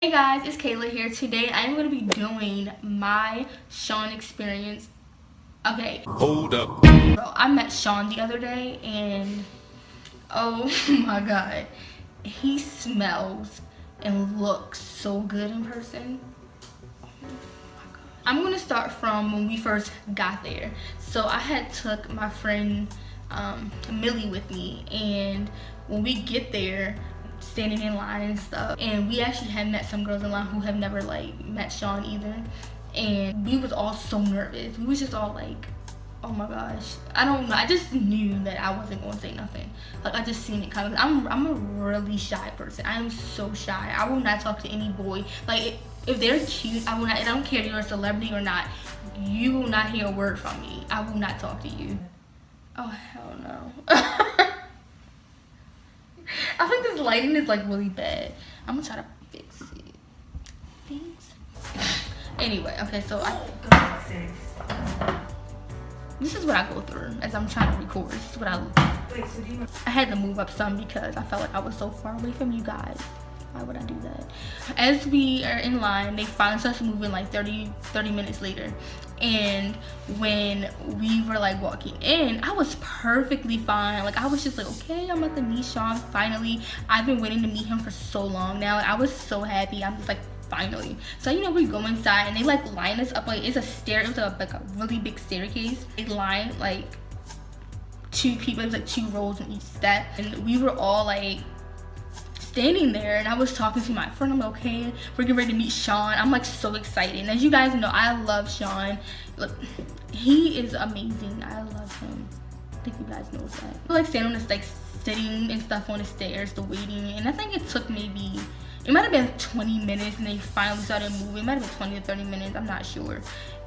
Hey guys, it's Kayla here. Today I'm going to be doing my Shawn experience. Okay. Hold up. Bro, I met Shawn the other day and oh my god. He smells and looks so good in person. Oh my god. I'm going to start from when we first got there. So I had took my friend Millie with me, and when we get there, standing in line and stuff, and we actually had met some girls in line who have never like met Shawn either, and we was all so nervous. We was just all like, oh my gosh, I don't know, I just knew that I wasn't gonna say nothing. Like, I just seen it coming. I'm a really shy person. I am so shy. I will not talk to any boy. Like, if they're cute, I will not. I don't care if you're a celebrity or not, you will not hear a word from me. I will not talk to you. Oh hell no. I think this lighting is like really bad. I'm gonna try to fix it. Thanks. Anyway, okay, so this is what I go through as I'm trying to record. This is what I had to move up some because I felt like I was so far away from you guys. Why would I do that? As we are in line, they finally started moving like 30 minutes later. And when we were like walking in, I was perfectly fine. Like, I was just like, okay, I'm about to meet Shawn finally. I've been waiting to meet him for so long now. Like, I was so happy. I'm just like, finally. So, you know, we go inside and they like line us up. Like, it's a stair. It was like a really big staircase. They lined like 2 people. It was like 2 rows in each step. And we were all like standing there, and I was talking to my friend. I'm like, okay, we're getting ready to meet Shawn. I'm like so excited. And as you guys know, I love Shawn. Look, he is amazing. I love him. I think you guys know that. We're like standing on this, like sitting and stuff on the stairs, the waiting, and I think it took maybe, it might have been 20 minutes, and they finally started moving. It might have been 20 or 30 minutes, I'm not sure.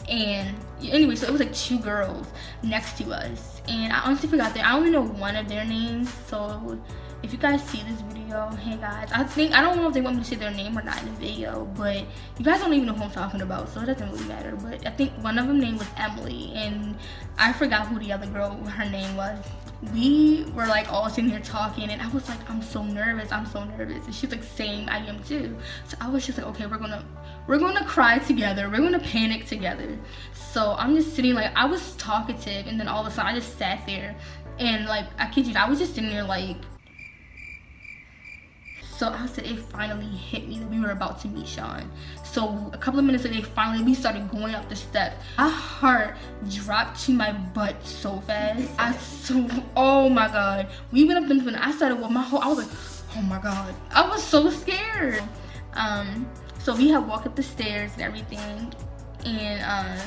And anyway, so it was like 2 girls next to us, and I honestly forgot I only know one of their names. So if you guys see this video, hey guys, I don't know if they want me to say their name or not in the video, but you guys don't even know who I'm talking about, so it doesn't really matter. But I think one of them name was Emily, and I forgot who the other girl, her name was. We were like all sitting here talking, and I was like, I'm so nervous, and she's like, same, I am too. So I was just like, okay, we're gonna cry together, we're gonna panic together. So I'm just sitting, like, I was talkative, and then all of a sudden I just sat there, and like, I kid you not, I was just sitting there like. So I said, it finally hit me that we were about to meet Shawn. So a couple of minutes later, we started going up the steps. My heart dropped to my butt so fast. Oh my god. We went up and I started with I was like, oh my god. I was so scared. So we had walked up the stairs and everything. And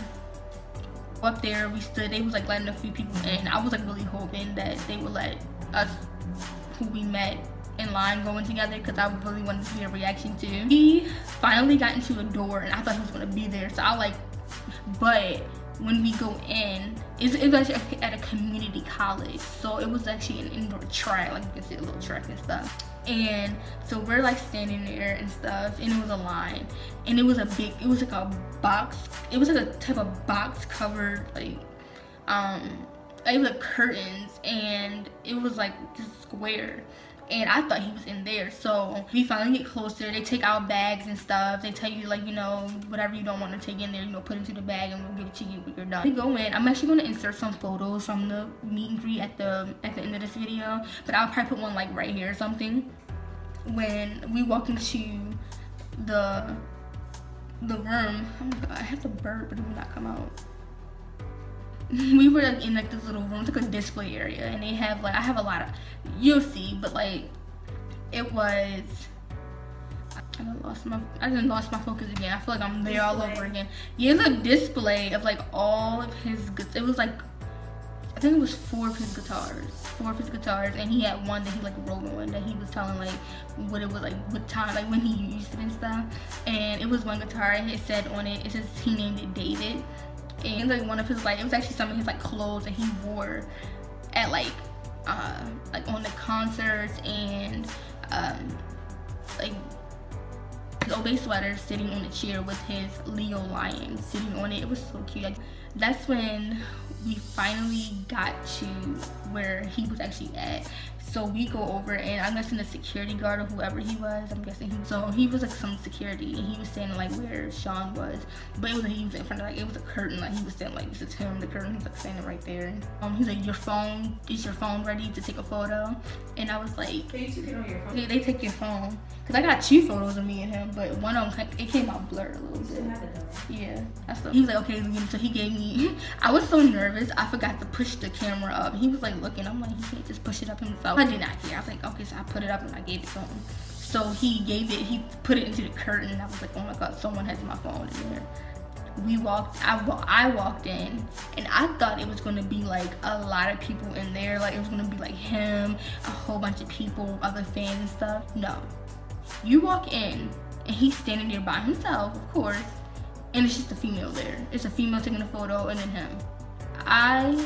up there we stood, they was like letting a few people in. I was like really hoping that they would let us, who we met, in line going together, because I really wanted to see a reaction too. He finally got into a door, and I thought he was gonna be there, so I like, but when we go in, it was actually at a community college, so it was actually an indoor track, like you can see a little track and stuff. And so we're like standing there and stuff, and it was a line, and it was like a box, it was like a type of box covered, like it was like curtains, and it was like just square. And I thought he was in there. So we finally get closer. They take out bags and stuff. They tell you, like, you know, whatever you don't want to take in there, you know, put into the bag and we'll give it to you when you're done. We go in. I'm actually going to insert some photos from the meet and greet at the end of this video, but I'll probably put one like right here or something. When we walk into the room, oh my god, I have to burp, but it will not come out. We were like in like this little room. It's like a display area, and they have like, I have a lot of, you'll see, but like it was, I done lost my focus again. I feel like I'm there all over again. Yeah, it's a display of like all of his goods. It was like, I think it was 4 of his guitars, and he had one that he like wrote on, that he was telling like what it was like, what time, like when he used it and stuff. And it was one guitar, and it said on it, says he named it David. And like one of his, like, it was actually some of his like clothes that he wore at like on the concerts, and like his Obey sweater sitting on the chair with his Leo lion sitting on it. It was so cute. Like, that's when we finally got to where he was actually at. So we go over, and I'm guessing the security guard or whoever he was, I'm guessing he was like some security, and he was standing like where Shawn was, but it was he was in front of like, it was a curtain, like he was standing like, this is him, the curtain was like standing right there. He's like, is your phone ready to take a photo? And I was like, They took it on your phone. They take your phone, because I got 2 photos of me and him, but one of them, it came out blurred a little bit. Yeah, that's the, he was like, okay, so he gave me, I was so nervous, I forgot to push the camera up. He was like looking, I'm like, he can't just push it up himself. I did not care. I was like, okay, so I put it up and I gave it to him. So he put it into the curtain, and I was like, oh my god, someone has my phone in there. I walked in, and I thought it was gonna be like a lot of people in there, like it was gonna be like him, a whole bunch of people, other fans and stuff. No, you walk in and he's standing there by himself, of course, and it's just a female there. It's a female taking a photo, and then him. I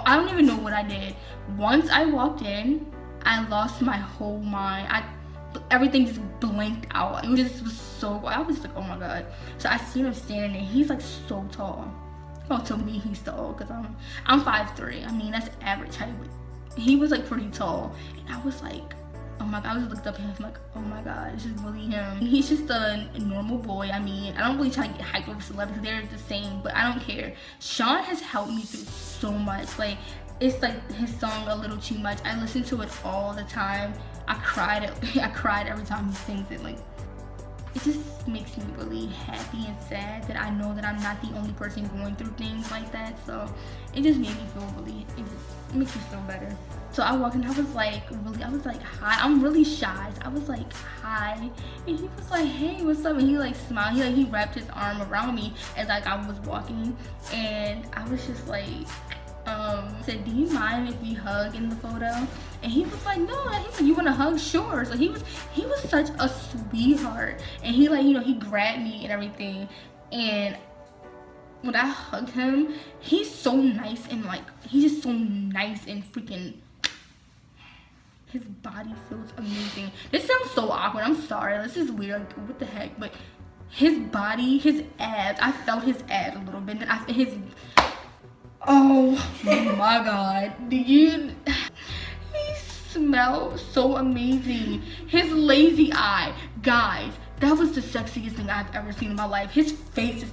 don't even know what I did. Once I walked in, I lost my whole mind. Everything just blanked out. It was so, I was like, oh my god. So I seen him standing there. He's like so tall. Well, to me he's tall, because I'm 5'3". I mean, that's average height. He was like pretty tall, and I was like, oh my god. I just looked up at him like, oh my god, this is really him. He's just a normal boy. I mean, I don't really try to get hyped over celebrities. They're the same, but I don't care. Shawn has helped me through so much. Like, it's like his song A Little Too Much. I listen to it all the time. I cried every time he sings it. Like, it just makes me really happy and sad that I know that I'm not the only person going through things like that. So it just made me feel really, it makes me feel better. So I walked in, I was like, hi. I'm really shy. So I was like, hi. And he was like, hey, what's up? And he like smiled. He wrapped his arm around me as like I was walking. And I was just like, said, do you mind if we hug in the photo? And he was like, no. He said, you want to hug? Sure. So he was such a sweetheart. And he like, he grabbed me and everything. And when I hugged him, he's so nice, and like, he's just so nice and freaking, his body feels amazing. This sounds so awkward. I'm sorry. This is weird. Like, what the heck? But his body, his abs, I felt his abs a little bit. Then oh my god. He smells so amazing. His lazy eye. Guys, that was the sexiest thing I've ever seen in my life. His face is...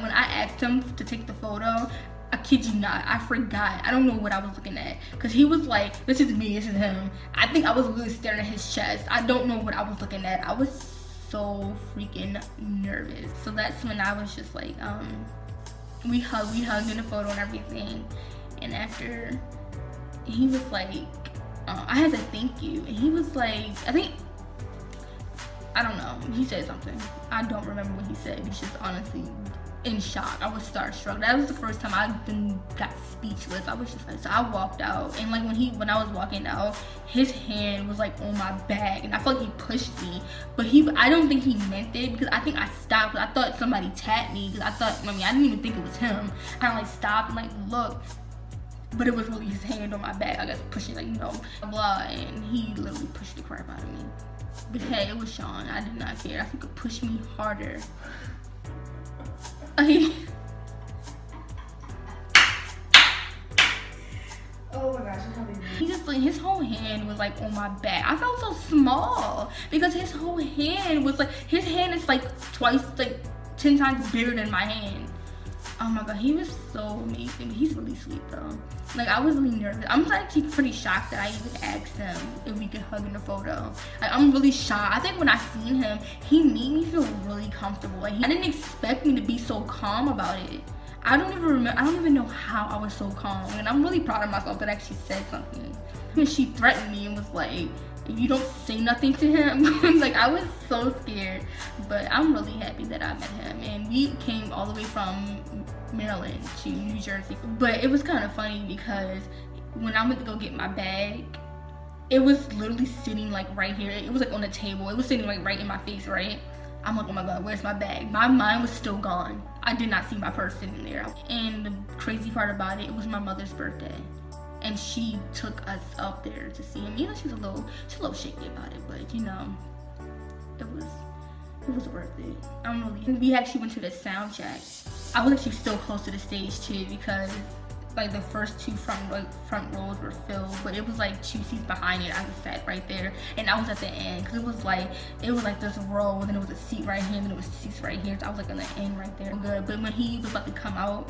When I asked him to take the photo, I kid you not, I forgot. I don't know what I was looking at, because he was like, this is me, this is him. I think I was really staring at his chest. I don't know what I was looking at. I was so freaking nervous. So that's when I was just like, we hugged in the photo and everything. And after, he was like, I had to thank you. And he was like, I don't know, he said something. I don't remember what he said. He's just honestly in shock. I was starstruck. That was the first time I got speechless. I was just like, so I walked out, and like when I was walking out, his hand was like on my back, and I felt like he pushed me, but I don't think he meant it, because I think I stopped. I thought somebody tapped me, because I didn't even think it was him. I like stopped and like looked, but it was really his hand on my back, I guess, pushing, like, blah, and he literally pushed the crap out of me. But hey, it was Shawn. I did not care. I think he could push me harder. Oh my gosh, he just like, his whole hand was like on my back. I felt so small, because his whole hand was like, his hand is like 10 times bigger than my hand. Oh my god, he was so amazing. He's really sweet though. Like, I was really nervous. I'm actually pretty shocked that I even asked him if we could hug in the photo. Like, I'm really shocked. I think when I seen him, he made me feel really comfortable. Like, I didn't expect me to be so calm about it. I don't even know how I was so calm. And I'm really proud of myself that I actually said something. And she threatened me and was like, if you don't say nothing to him. Like, I was so scared. But I'm really happy that I met him. And we came all the way from Maryland to New Jersey. But it was kind of funny, because when I went to go get my bag, it was literally sitting like right here. It was like on the table. It was sitting like right in my face, right? I'm like, oh my god, where's my bag? My mind was still gone. I did not see my purse sitting there. And the crazy part about it, it was my mother's birthday, and she took us up there to see him. She's a little shaky about it, but it was worth it. We actually went to the sound check. I was actually still close to the stage too, because like the first two front rows were filled, but it was like 2 seats behind it. I just sat right there, and I was at the end because it was like this row, and then it was a seat right here, and then it was seats right here. So I was like on the end right there. Good. But when he was about to come out,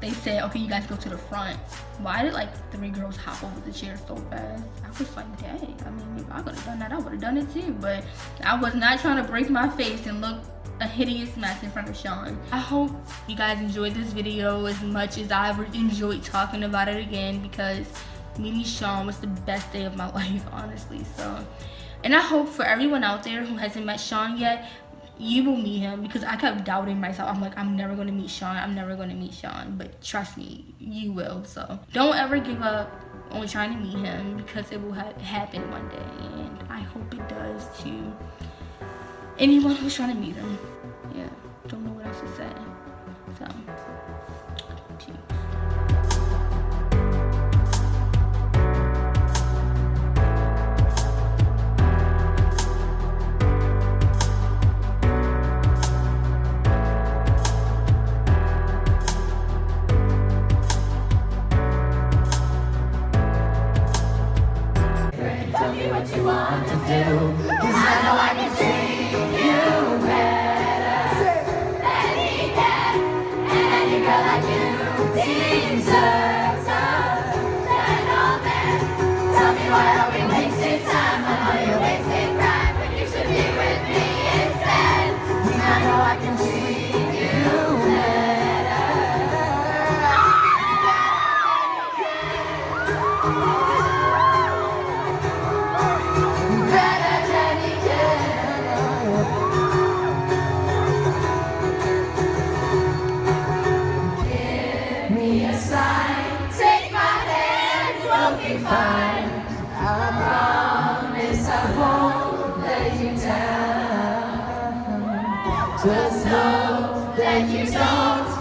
they said, okay, you guys go to the front. Why did like 3 girls hop over the chair so fast? I was like, dang, I mean, if I could have done that, I would have done it too. But I was not trying to break my face and look a hideous mess in front of Shawn. I hope you guys enjoyed this video as much as I enjoyed talking about it again, because meeting Shawn was the best day of my life, honestly. So, and I hope for everyone out there who hasn't met Shawn yet, you will meet him, because I kept doubting myself. I'm like, I'm never gonna meet Shawn. I'm never gonna meet Shawn. But trust me, you will. So don't ever give up on trying to meet him, because it will happen one day, and I hope it does to anyone who's trying to meet him. Yeah, don't know what else to say. So, peace. Tell me what you want to do, 'cause I know I can treat you better than he can, and any girl like you deserves a gentleman. Tell me why are we wasting time? I know you're wasting time, but you should be with me instead. I know I can treat you better. Take my hand, we'll be fine. I promise I won't let you down. Just know that you don't